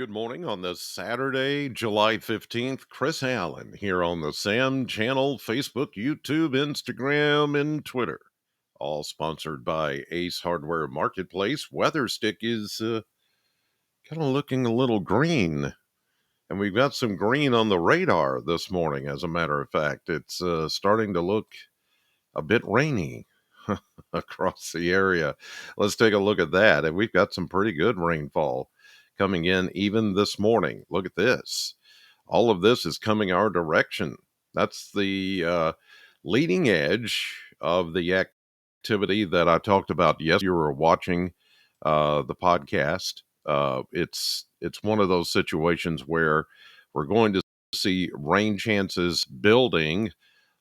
Good morning on this Saturday, July 15th. Chris Allen here on the SAM channel, Facebook, YouTube, Instagram, and Twitter. All sponsored by Ace Hardware Marketplace. Weather stick is kind of looking a little green. And we've got some green on the radar this morning, as a matter of fact. It's starting to look a bit rainy across the area. Let's take a look at that. And we've got some pretty good rainfall coming in even this morning. Look at this. All of this is coming our direction. That's the leading edge of the activity that I talked about yesterday. You were watching the podcast. It's one of those situations where we're going to see rain chances building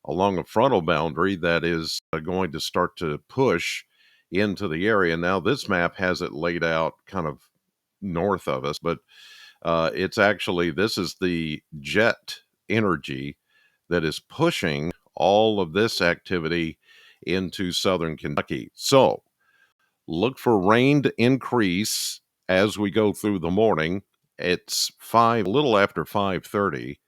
along a frontal boundary that is going to start to push into the area. Now, this map has it laid out kind of north of us, but it's actually, this is the jet energy that is pushing all of this activity into southern Kentucky. So look for rain to increase as we go through the morning. It's a little after 5:30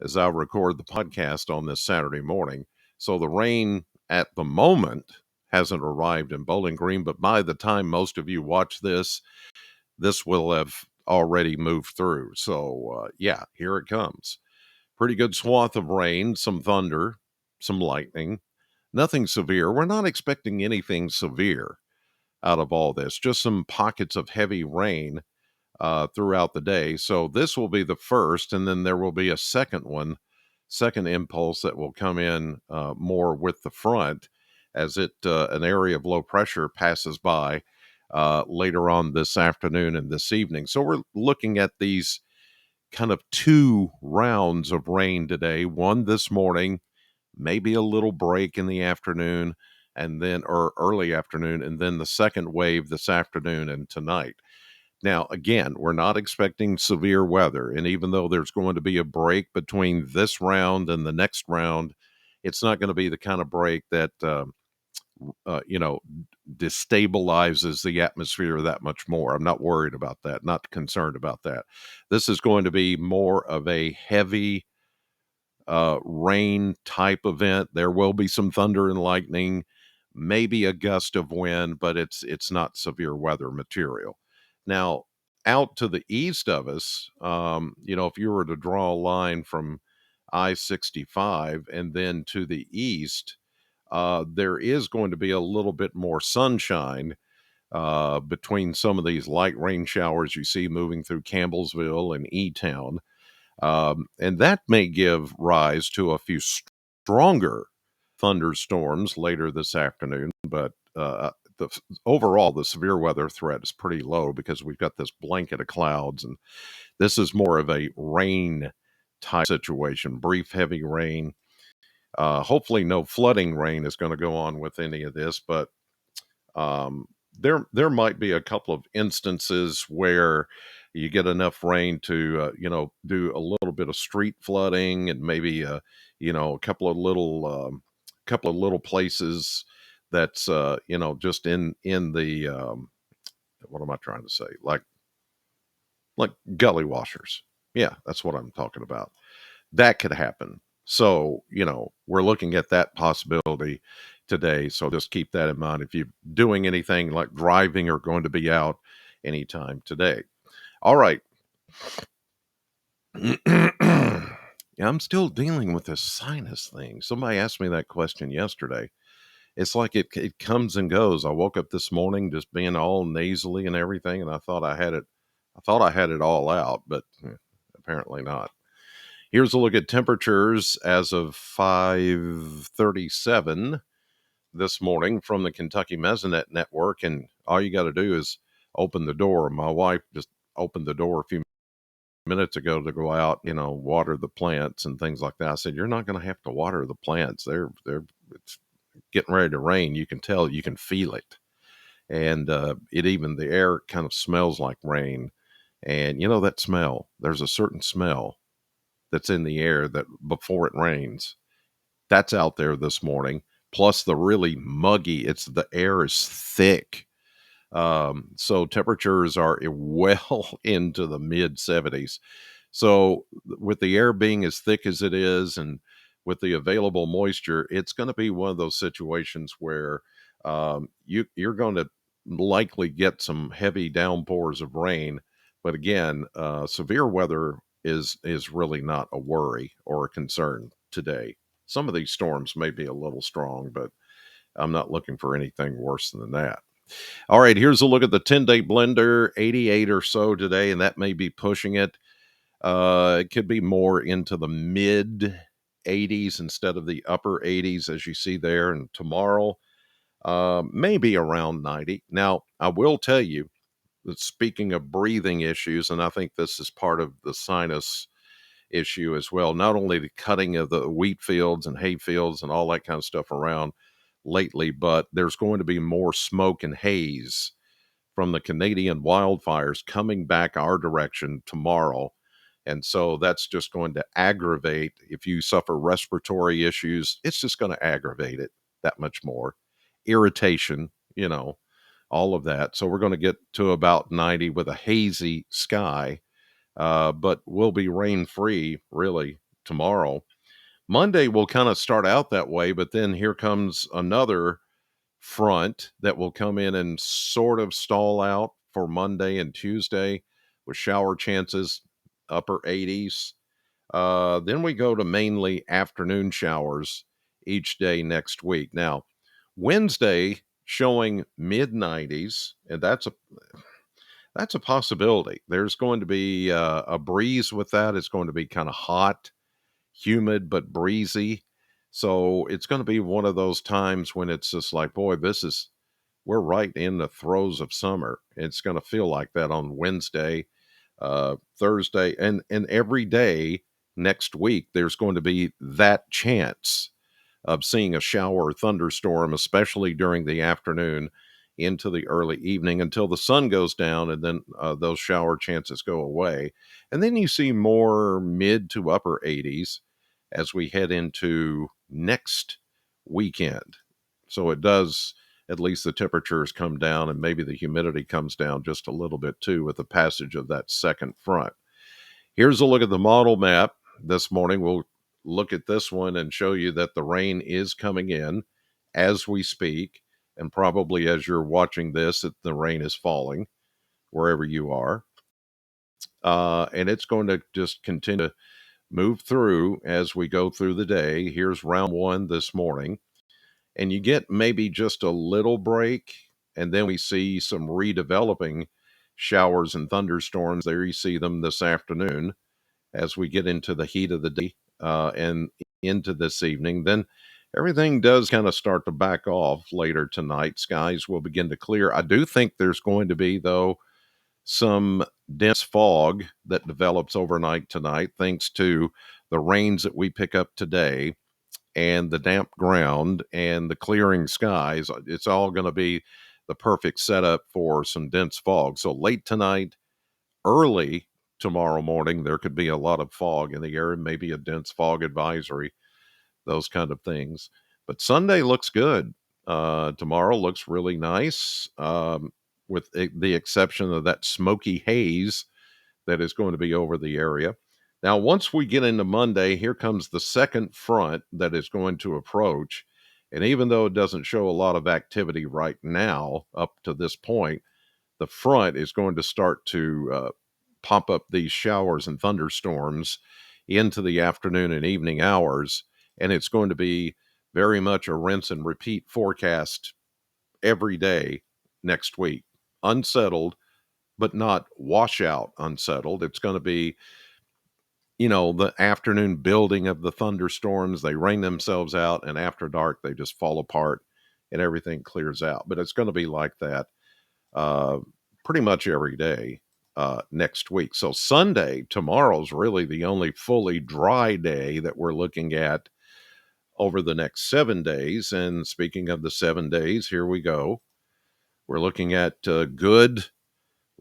as I record the podcast on this Saturday morning. So the rain at the moment hasn't arrived in Bowling Green, but by the time most of you watch this, this will have already moved through. So, yeah, here it comes. Pretty good swath of rain, some thunder, some lightning. Nothing severe. We're not expecting anything severe out of all this, just some pockets of heavy rain throughout the day. So this will be the first, and then there will be a second impulse that will come in more with the front as an area of low pressure passes by later on this afternoon and this evening. So we're looking at these kind of two rounds of rain today. One this morning, maybe a little break in the afternoon, and then or early afternoon, and then the second wave this afternoon and tonight. Now, again, we're not expecting severe weather. And even though there's going to be a break between this round and the next round, it's not going to be the kind of break that, you know, destabilizes the atmosphere that much more. I'm not worried about that, not concerned about that. This is going to be more of a heavy rain type event. There will be some thunder and lightning, maybe a gust of wind, but it's not severe weather material. Now, out to the east of us, you know, if you were to draw a line from I-65 and then to the east, there is going to be a little bit more sunshine between some of these light rain showers you see moving through Campbellsville and E-Town. And that may give rise to a few stronger thunderstorms later this afternoon. But overall, the severe weather threat is pretty low because we've got this blanket of clouds. And this is more of a rain type situation, brief, heavy rain. Hopefully, no flooding rain is going to go on with any of this. But there might be a couple of instances where you get enough rain to you know, do a little bit of street flooding and maybe you know, a couple of little places that's you know, just in the what am I trying to say, like gully washers. Yeah, that's what I'm talking about. That could happen. So, you know, we're looking at that possibility today. So just keep that in mind if you're doing anything like driving or going to be out anytime today. All right. Yeah, I'm still dealing with this sinus thing. Somebody asked me that question yesterday. It's like it comes and goes. I woke up this morning just being all nasally and everything, and I thought I had it. I thought I had it all out, but apparently not. Here's a look at temperatures as of 5:37 this morning from the Kentucky Mesonet Network. And all you got to do is open the door. My wife just opened the door a few minutes ago to go out, you know, water the plants and things like that. I said, you're not going to have to water the plants. It's getting ready to rain. You can tell, you can feel it. And the air kind of smells like rain. And you know, that smell, there's a certain smell that's in the air that before it rains, that's out there this morning. Plus the really muggy, the air is thick So temperatures are well into the mid 70s. So, with the air being as thick as it is and with the available moisture, it's going to be one of those situations where you're going to likely get some heavy downpours of rain. But again, severe weather is really not a worry or a concern today. Some of these storms may be a little strong, but I'm not looking for anything worse than that. All right, here's a look at the 10-day blender, 88 or so today, and that may be pushing it. It could be more into the mid 80s instead of the upper 80s, as you see there. And tomorrow, maybe around 90. Now, I will tell you that speaking of breathing issues, and I think this is part of the sinus issue as well, not only the cutting of the wheat fields and hay fields and all that kind of stuff around lately, but there's going to be more smoke and haze from the Canadian wildfires coming back our direction tomorrow. And so that's just going to aggravate. If you suffer respiratory issues, it's just going to aggravate it that much more. Irritation, all of that. So we're going to get to about 90 with a hazy sky, but we'll be rain free really tomorrow. Monday will kind of start out that way, but then here comes another front that will come in and sort of stall out for Monday and Tuesday with shower chances, upper 80s. Then we go to mainly afternoon showers each day next week. Now, Wednesday showing mid 90s, and that's a possibility. There's going to be a breeze with that. It's going to be kind of hot, humid, but breezy. So it's going to be one of those times when it's just like, boy, we're right in the throes of summer. It's going to feel like that on Wednesday, Thursday, and every day next week. There's going to be that chance of seeing a shower or thunderstorm, especially during the afternoon into the early evening until the sun goes down, and then those shower chances go away. And then you see more mid to upper 80s as we head into next weekend. So it does, at least the temperatures come down, and maybe the humidity comes down just a little bit too with the passage of that second front. Here's a look at the model map this morning. We'll look at this one and show you that the rain is coming in as we speak, and probably as you're watching this, that the rain is falling wherever you are. And it's going to just continue to move through as we go through the day. Here's round one this morning, and you get maybe just a little break, and then we see some redeveloping showers and thunderstorms. There you see them this afternoon as we get into the heat of the day and into this evening. Then everything does kind of start to back off later tonight. Skies will begin to clear. I do think there's going to be, though, some dense fog that develops overnight tonight, thanks to the rains that we pick up today and the damp ground and the clearing skies. It's all going to be the perfect setup for some dense fog. So late tonight, early tomorrow morning, there could be a lot of fog in the air and maybe a dense fog advisory, those kind of things. But Sunday looks good. Tomorrow looks really nice, with the exception of that smoky haze that is going to be over the area. Now, once we get into Monday, here comes the second front that is going to approach. And even though it doesn't show a lot of activity right now up to this point, the front is going to start to pop up these showers and thunderstorms into the afternoon and evening hours. And it's going to be very much a rinse and repeat forecast every day next week. Unsettled, but not washout unsettled. It's going to be, the afternoon building of the thunderstorms. They rain themselves out, and after dark, they just fall apart and everything clears out. But it's going to be like that uh, pretty much every day next week. So Sunday, tomorrow's really the only fully dry day that we're looking at over the next 7 days. And speaking of the 7 days, here we go. We're looking at good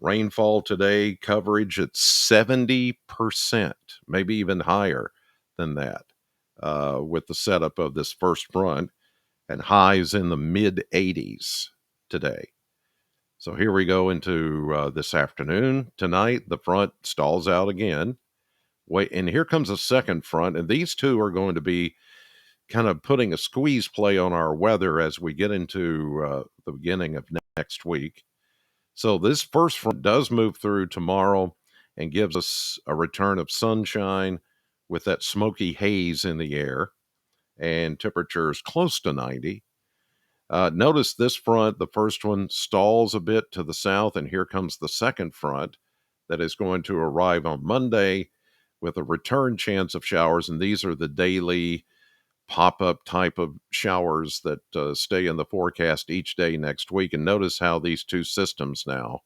rainfall today, coverage at 70%, maybe even higher than that, with the setup of this first front, and highs in the mid 80s today. So here we go into this afternoon. Tonight, the front stalls out again. Wait, and here comes a second front, and these two are going to be kind of putting a squeeze play on our weather as we get into the beginning of next week. So this first front does move through tomorrow and gives us a return of sunshine with that smoky haze in the air and temperatures close to 90. Notice this front, the first one, stalls a bit to the south, and here comes the second front that is going to arrive on Monday with a return chance of showers. And these are the daily pop up type of showers that stay in the forecast each day next week. And notice how these two systems now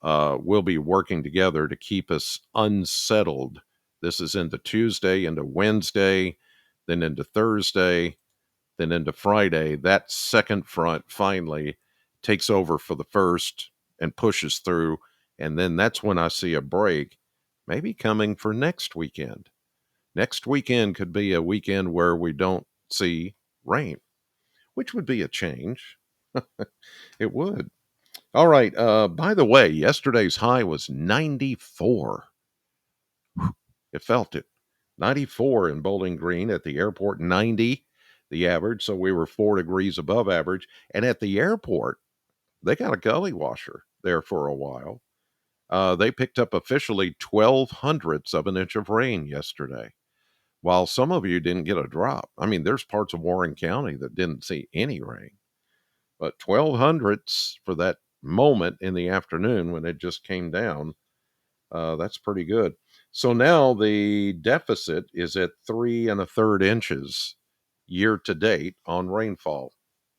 will be working together to keep us unsettled. This is into Tuesday, into Wednesday, then into Thursday, then into Friday. That second front finally takes over for the first and pushes through. And then that's when I see a break, maybe coming for next weekend. Next weekend could be a weekend where we don't see rain, which would be a change. It would. All right. By the way, yesterday's high was 94. It felt it. 94 in Bowling Green, at the airport, 90 the average. So we were 4 degrees above average. And at the airport, they got a gully washer there for a while. They picked up officially 12 hundredths of an inch of rain yesterday, while some of you didn't get a drop. I mean, there's parts of Warren County that didn't see any rain, but 12 hundredths for that moment in the afternoon when it just came down. That's pretty good. So now the deficit is at 3 1/3 inches year to date on rainfall.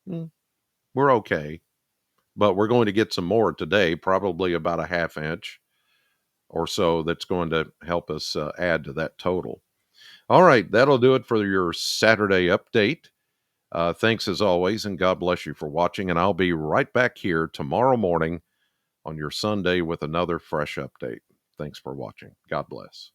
Hmm, we're okay, but we're going to get some more today, probably about a half inch or so. That's going to help us add to that total. All right, that'll do it for your Saturday update. Thanks as always, and God bless you for watching. And I'll be right back here tomorrow morning on your Sunday with another fresh update. Thanks for watching. God bless.